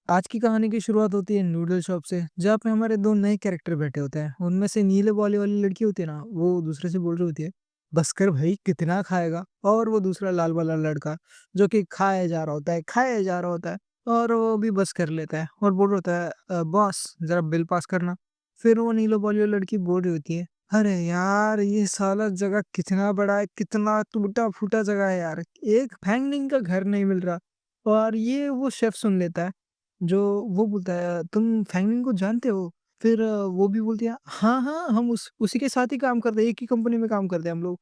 आज की कहानी की शुरुआत होती है नूडल शॉप से, जहाँ पे हमारे 2 नए कैरेक्टर बैठे होते हैं। उनमें से नीले बाल वाली लड़की होती है ना, वो दूसरे से बोल रही होती है, "बस कर भई, कितना खाएगा?" और वो दूसरा लाल वाला लड़का, जो कि खाए जा रहा होता है, खाए जा रहा होता है और वो भी बस कर लेता है और बोल रहा होता है, बॉस ज़रा बिल पास करना।" फिर वो नीले बाल वाली लड़की बोल रही होती है, "अरे यार! ये साला जगह कितना बड़ा है, कितना टूटा-फूटा जगह है यार। एक फैंगनिंग का घर नहीं मिल रहा।" और ये वो शेफ़ सुन लेता है। जो वो बोलता है, "तुम फैंगनिंग को जानते हो?" फिर वो भी बोलती है, "हाँ, हाँ, हम उसी के साथ ही काम करते हैं, एक ही कंपनी में काम करते हैं हम लोग।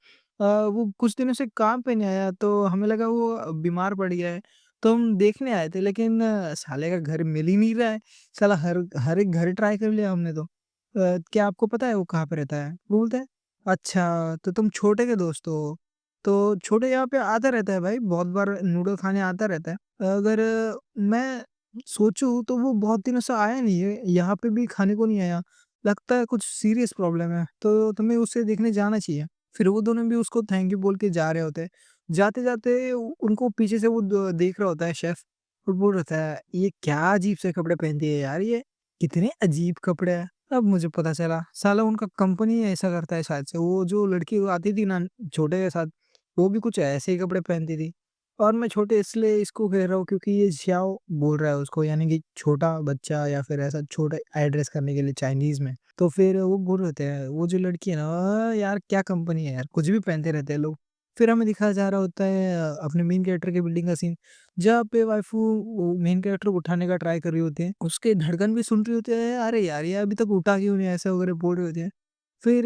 वो कुछ दिनों से काम पे नहीं आया, तो हमें लगा वो बीमार पड़ गया है, तो हम देखने आए थे, लेकिन साले का घर मिल ही नहीं रहा है। साला हर हर एक घर ट्राई कर लिया हमने तो। क्या आपको पता है वो कहाँ पे रहता है?" वो बोलता है, "अच्छा, तो तुम छोटे के दोस्त हो?" तो छोटे यहाँ पे आता रहता है भाई, बहुत बार नूडल खाने आता रहता है। अगर मैं सोचूँ तो वो बहुत दिनों से आया नहीं है, यहाँ पे भी खाने को नहीं आया। लगता है कुछ सीरियस प्रॉब्लम है, तो तुम्हें उसे देखने जाना चाहिए। फिर वो दोनों भी उसको थैंक यू बोल के जा रहे होते हैं। जाते-जाते उ उनको पीछे से वो द देख रहा होता है शेफ़ और बोल रहा था, "ये क्या अजीब से कपड़े पहनती है यार ये, कितने अजीब कपड़े हैं।" अब मुझे पता चला, साला उनका कंपनी ऐसा करता है शायद से। वो जो लड़की आती थी ना छोटे के साथ, वो भी कुछ ऐसे ही कपड़े पहनती थी। और मैं छोटे इसलिए इसको कह रहा हूँ क्योंकि ये ज़्याओ बोल रहा है उसको, यानी कि छोटा बच्चा या फिर ऐसा छोटा एड्रेस करने के लिए चाइनीज़ में। तो फिर वो बोल रहे थे, वो जो लड़की है ना, यार क्या कंपनी है यार, कुछ भी पहनते रहते हैं लोग। फिर हमें दिखाया जा रहा होता है अपने मेन कैरेक्टर के बिल्डिंग का सीन, जहाँ पे वाइफ़ू वो मेन कैरेक्टर को उठाने का ट्राई कर रही होती है। उसके धड़कन भी सुन रही होती है, अरे यार ये अभी तक उठा क्यों नहीं, ऐसा वगैरह बोल रही होती है। फिर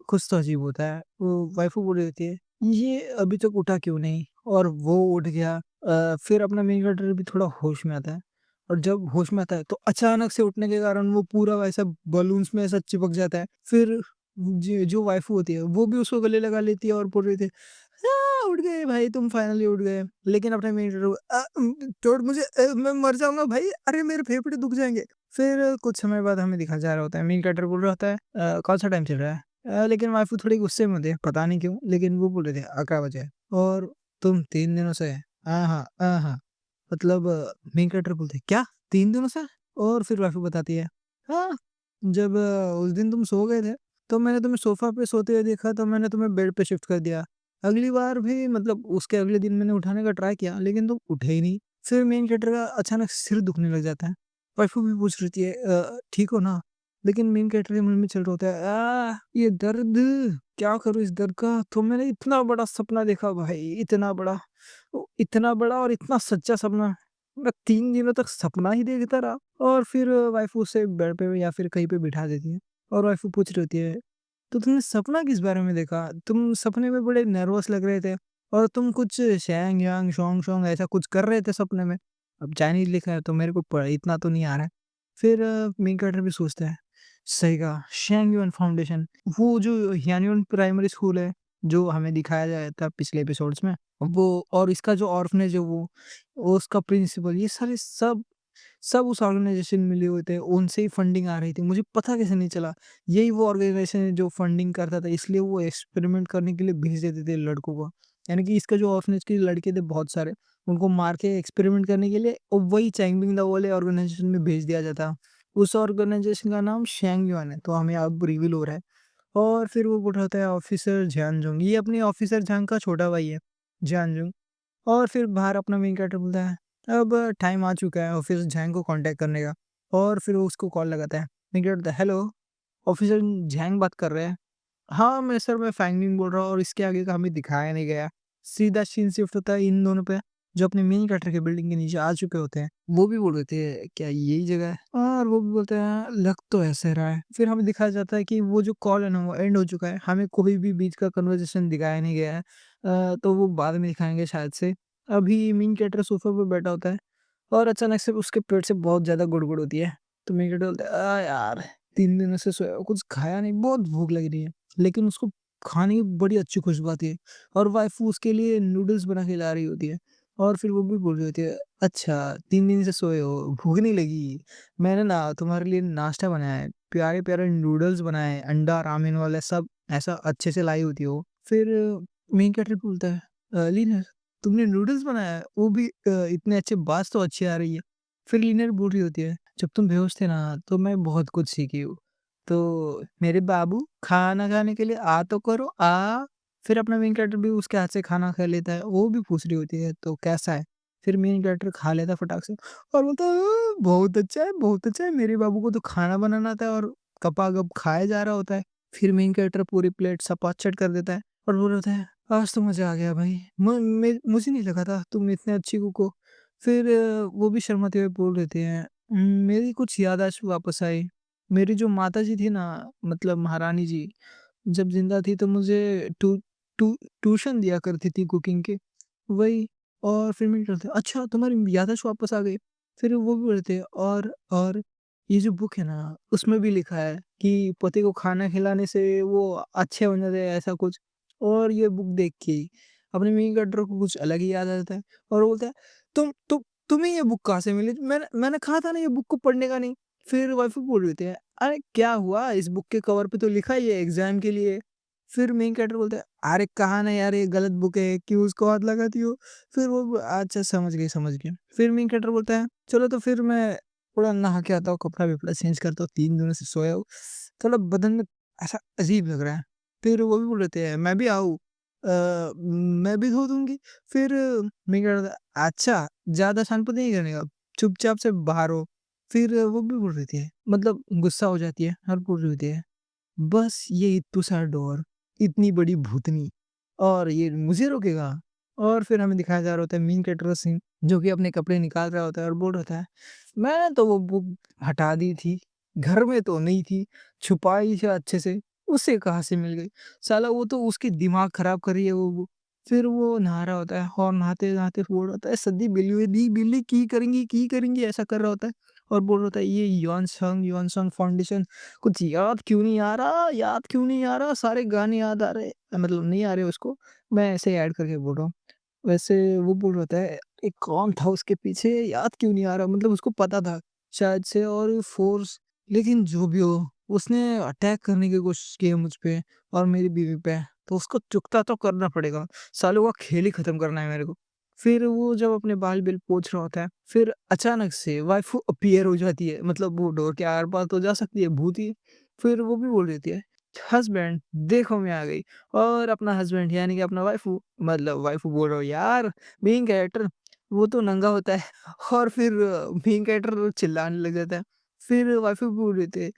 कुछ तो अजीब होता है, वो वाइफ़ू बोल रही होती है, ये अभी तक उठा क्यों नहीं? और वो उठ गया। फिर अपना मेन कैरेक्टर भी थोड़ा होश में आता है और जब होश में आता है तो अचानक से उठने के कारण वो पूरा वैसा बलून्स में ऐसा चिपक जाता है। फिर जो वाइफ़ू होती है वो भी उसको गले लगा लेती है और बोल रही थी, उठ गए भाई, तुम फाइनली उठ गए। लेकिन अपने मेन कैरेक्टर को छोड़ मुझे, मैं मर जाऊँगा भाई, अरे मेरे फेफड़े दुख जाएँगे। फिर कुछ समय बाद हमें दिखाया जा रहा होता है, मेन कैरेक्टर बोल रहा होता है, कौन-सा टाइम चल रहा है? लेकिन वाइफ़ू थोड़ी गुस्से में होती है, पता नहीं क्यों? लेकिन वो बोल रहे थे 11 बजे है और तुम 3 दिनों से मतलब मेन कैरेक्टर बोलते हैं, "क्या? 3 दिनों से?" और फिर वाइफ़ू बताती है, "हाँ, जब उस दिन तुम सो गए थे, तो मैंने तुम्हें सोफ़ा पे सोते हुए देखा, तो मैंने तुम्हें बेड पे शिफ्ट कर दिया। अगली बार भी मतलब उसके अगले दिन मैंने उठाने का ट्राई किया, लेकिन तुम उठे ही नहीं।" फिर मेन कैरेक्टर का अचानक सिर दुखने लग जाता है। वाइफ़ू भी पूछ रही है, ठीक हो ना?" लेकिन मेन कैरेक्टर के मन में चल रहा होता है, ये दर्द, क्या करूँ इस दर्द का? तो मैंने इतना बड़ा सपना देखा भाई, इतना बड़ा। इतना बड़ा और इतना सच्चा सपना, मैं 3 दिनों तक सपना ही देखता रहा। और फिर वाइफ़ उसे बेड पे या फिर कहीं पे बिठा देती है और वाइफ़ पूछ रही होती है, "तो तुमने सपना किस बारे में देखा? तुम सपने में बड़े नर्वस लग रहे थे और तुम कुछ शैंग-यांग, शोंग-शोंग ऐसा कुछ कर रहे थे सपने में। अब चाइनीज़ लिखा है तो मेरे को प इतना तो नहीं आ रहा है।" फिर मेन कैरेक्टर भी सोचता है, सही कहा, शेंगयुन फाउंडेशन, वो जो ह्यानयुन प्राइमरी स्कूल है, जो हमें दिखाया गया था पिछले एपिसोड्स में, वो और इसका जो ऑर्फनेज है वो उसका प्रिंसिपल, ये सारे सब उस ऑर्गेनाइज़ेशन में मिले हुए थे, उनसे ही फंडिंग आ रही थी। मुझे पता कैसे नहीं चला? यही वो ऑर्गेनाइज़ेशन है जो फंडिंग करता था, इसलिए वो एक्सपेरिमेंट करने के लिए भेज देते थे लड़कों को। यानी कि इसका जो ऑर्फनेज के लड़के थे बहुत सारे, उनको मार के एक्सपेरिमेंट करने के लिए और वही चैंगमिंग दा वाले ऑर्गेनाइज़ेशन में भेज दिया जाता। उस ऑर्गेनाइज़ेशन का नाम शैंगयुआन है, तो हमें अब रिवील हो रहा है। और फिर वो बोल रहा था ऑफिसर ज़्यानजुंग, ये अपने ऑफिसर ज़ांग का छोटा भाई है, ज़्यानजुंग। और फिर बाहर अपना मेन कैरेक्टर बोलता है, अब टाइम आ चुका है ऑफिसर ज़ैंग को कॉन्टैक्ट करने का। और फिर वो उसको कॉल लगाता है। मेन कैरेक्टर बोलता है, हेलो, ऑफिसर ज़ैंग बात कर रहे हैं? हाँ, मैं फैंगनिंग बोल रहा हूँ और इसके आगे का हमें दिखाया नहीं गया। सीधा सीन शिफ्ट होता है इन दोनों पे, जो अपने मेन कैरेक्टर के बिल्डिंग के नीचे आ चुके होते हैं। वो भी बोल रहे थे, क्या यही जगह है? और वो भी बोलते हैं, लग तो ऐसे रहा है। फिर हमें दिखाया जाता है कि वो जो कॉल है ना, वो एंड हो चुका है। हमें कोई भी बीच का कन्वर्सेशन दिखाया नहीं गया है। तो वो बाद में दिखाएँगे शायद से। अभी मेन कैरेक्टर सोफ़ा पे बैठा होता है और अचानक से उसके पेट से बहुत ज़्यादा गुड़गुड़ होती है। तो मेन कैरेक्टर बोलता है, यार 3 दिनों से सोया हूँ, कुछ खाया नहीं, बहुत भूख लग रही है।" लेकिन उसको खाने की बड़ी अच्छी खुशबू आती है और वाइफ़ उसके लिए नूडल्स बना के ला रही होती है। और फिर वो भी बोल रही होती है, "अच्छा, 3 दिन से सोए हो, भूख नहीं लगी? मैंने ना तुम्हारे लिए नाश्ता बनाया है, प्यारे-प्यारे नूडल्स बनाए हैं, अंडा, रामेन वाला सब ऐसा अच्छे से लाई होती है वो।" फिर मेन कैरेक्टर बोलता है, "लीना, तुमने नूडल्स बनाया है? वो भी इतने अच्छे, बात तो अच्छी आ रही है।" फिर लीनियर बोल रही होती है, "जब तुम बेहोश थे ना, तो मैं बहुत कुछ सीखी हूँ। तो मेरे बाबू खाना खाने के लिए आ तो करो, आ।" फिर अपना मेन कैरेक्टर भी उसके हाथ से खाना खा लेता है, वो भी पूछ रही होती है, "तो कैसा है?" फिर मेन कैरेक्टर खा लेता है फटाक से और बोलता है, बहुत अच्छा है, बहुत अच्छा है। मेरे बाबू को तो खाना बनाना आता है और गपा-गप खाया जा रहा होता है।" फिर मेन कैरेक्टर पूरी प्लेट सपाट-छट कर देता है और बोल रहा है, "आज तो मज़ा आ गया भाई, मुझे नहीं लगा था तुम इतने अच्छी कुक हो।" फिर वो भी शर्माते हुए बोल देते हैं, मेरी कुछ याददाश्त वापस आई। मेरी जो माताजी थी ना, मतलब महारानी जी, जब ज़िंदा थी तो मुझे ट्यूशन दिया करती थी कुकिंग के, वही। और फिर मैंने कहा, अच्छा तुम्हारी याददाश्त वापस आ गई? फिर वो भी बोलते हैं और ये जो बुक है ना, उसमें भी लिखा है कि पति को खाना खिलाने से वो अच्छे हो जाते हैं, ऐसा कुछ। और ये बुक देख के ही अपने मेन कैरेक्टर को कुछ अलग ही याद आ जाता है और वो बोलता है, तुम तुम्हें ये बुक कहाँ से मिली? मैंने कहा था ना ये बुक को पढ़ने का नहीं। फिर वाइफ़ बोल रही होती है, "अरे क्या हुआ? इस बुक के कवर पे तो लिखा ही है एग्ज़ाम के लिए।" फिर मेन कैरेक्टर बोलता है, "अरे कहा ना यार ये गलत बुक है, क्यों उसको हाथ लगाती हो?" फिर वो अच्छा समझ गई, समझ गई। फिर मेन कैरेक्टर बोलता है, "चलो तो फिर मैं थोड़ा नहा के आता हूँ, कपड़ा-वपड़ा चेंज करता हूँ, 3 दिनों से सोया हूँ, थोड़ा बदन में ऐसा अजीब लग रहा है।" फिर वो भी बोल देते हैं, "मैं भी आऊँ?" मैं भी धो दूँगी।" फिर मैं क्या करता, "अच्छा, ज़्यादा छान-पन नहीं करने का, चुपचाप से बाहर हो।" फिर वो भी बोल रही थी, मतलब गुस्सा हो जाती है और बोल रही होती है, "बस ये इत्तू सा डोर, इतनी बड़ी भूतनी और ये मुझे रोकेगा?" और फिर हमें दिखाया जा रहा होता है मेन कैरेक्टर का सीन, जो कि अपने कपड़े निकाल रहा होता है और बोल रहा था, "मैंने तो वो बुक हटा दी थी, घर में तो नहीं थी, छुपाई थी अच्छे से, उसे कहाँ से मिल गई? साला वो तो उसकी दिमाग खराब कर रही है वो बुक।" फिर वो नहा रहा होता है और नहाते-नहाते बोल रहा होता है, "सद्दी बिल्ली दी बिल्ली की करेंगी?" ऐसा कर रहा होता है और बोल रहा होता है, "ये यॉन सॉन्ग फाउंडेशन कुछ याद क्यों नहीं आ रहा, याद क्यों नहीं आ रहा? सारे गाने याद आ रहे।" मतलब नहीं आ रहे उसको, मैं ऐसे ही ऐड करके बोल रहा हूँ। वैसे वो बोल रहा था, एक कौन था उसके पीछे याद क्यों नहीं आ रहा, मतलब उसको पता था शायद से और फ़ोर्स, लेकिन जो भी हो, उसने अटैक करने की कोशिश की है मुझ पे और मेरी बीवी पे, तो उसको चुकता तो करना पड़ेगा। सालों का खेल ही खत्म करना है मेरे को। फिर वो जब अपने बाल-बिल पोंछ रहा होता है, फिर अचानक से वाइफ़ अपीयर हो जाती है, मतलब वो डोर के आर-पार तो जा सकती है, भूत ही है। फिर वो भी बोल देती है, "हस्बैंड देखो मैं आ गई।" और अपना हस्बैंड यानी कि अपना वाइफ़ू, मतलब वाइफ़ू बोल रहा हूँ यार, मेन कैरेक्टर वो तो नंगा होता है और फिर मेन कैरेक्टर चिल्लाने लग जाता है। फिर वाइफ़ू बोल रहे थे,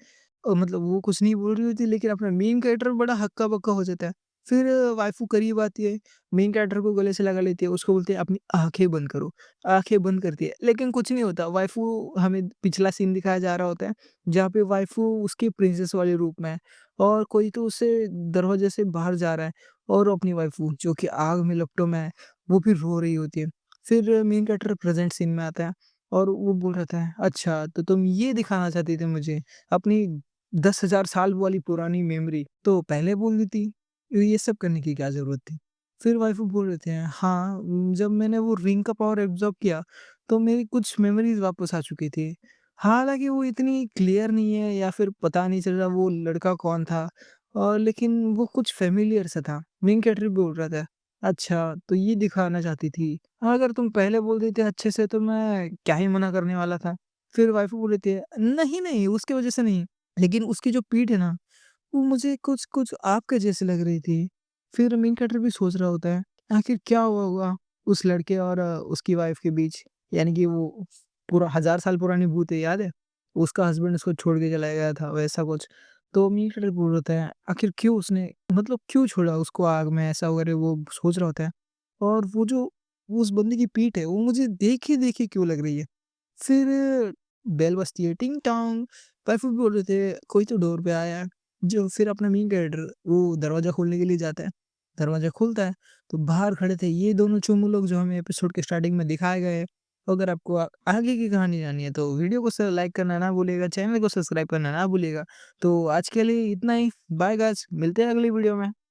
मतलब वो कुछ नहीं बोल रही होती लेकिन अपना मेन कैरेक्टर बड़ा हक्का-बक्का हो जाता है। फिर वाइफ़ू करीब आती है, मेन कैरेक्टर को गले से लगा लेती है, उसको बोलती है अपनी आँखें बंद करो, आँखें बंद करती है, लेकिन कुछ नहीं होता। वाइफ़ू हमें पिछला सीन दिखाया जा रहा होता है, जहाँ पे वाइफ़ू उसकी प्रिंसेस वाले रूप में है और कोई तो उससे दरवाजे से बाहर जा रहा है और अपनी वाइफ़ू जो कि आग में लपटों में है, वो भी रो रही होती है। फिर मेन कैरेक्टर प्रेज़ेंट सीन में आता है और वो बोल रहा था, "अच्छा, तो तुम ये दिखाना चाहती थी मुझे, अपनी 10,000 साल वाली पुरानी मेमोरी, तो पहले बोल देती, ये सब करने की क्या ज़रूरत थी?" फिर वाइफ़ बोल रहे थे, "हाँ, जब मैंने वो रिंग का पावर एब्ज़ॉर्ब किया, तो मेरी कुछ मेमोरीज़ वापस आ चुकी थी। हालाँकि वो इतनी क्लियर नहीं है या फिर पता नहीं चल रहा वो लड़का कौन था लेकिन वो कुछ फ़ैमिलियर सा था।" मेन कैरेक्टर भी बोल रहा था, "अच्छा, तो ये दिखाना चाहती थी। अगर तुम पहले बोल देते अच्छे से तो मैं क्या ही मना करने वाला था।" फिर वाइफ़ बोल रही थी, "नहीं, नहीं, उसकी वज़ह से नहीं।" लेकिन उसकी जो पीठ है ना, वो मुझे कुछ आपके जैसी लग रही थी। फिर मेन कैरेक्टर भी सोच रहा होता है, आखिर क्या हुआ होगा उस लड़के और उसकी वाइफ़ के बीच? यानी कि वो पूरा 1000 साल पुरानी भूत है, याद है? उसका हस्बैंड उसको छोड़ के चला गया था, वैसा कुछ। तो मेन कैरेक्टर बोल रहा होता है, आखिर क्यों उसने मतलब क्यों छोड़ा उसको आग में ऐसा वगैरह वो सोच रहा होता है। और वो जो वो उस बंदे की पीठ है, वो मुझे देखे-देखे क्यों लग रही है? फिर बेल बजती है टिंग-टोंग। वाइफ़ भी बोल रहे थे कोई तो डोर पे आया है। जो फिर अपना मेन कैरेक्टर वो दरवाज़ा खोलने के लिए जाता है। दरवाज़ा खुलता है तो बाहर खड़े थे ये दोनों चोमू लोग जो हमें एपिसोड के स्टार्टिंग में दिखाए गए हैं। अगर आपको आगे की कहानी जाननी है तो वीडियो को लाइक करना ना भूलिएगा, चैनल को सब्सक्राइब करना ना भूलिएगा। तो आज के लिए इतना ही। बाय गाइस, मिलते हैं अगली वीडियो में।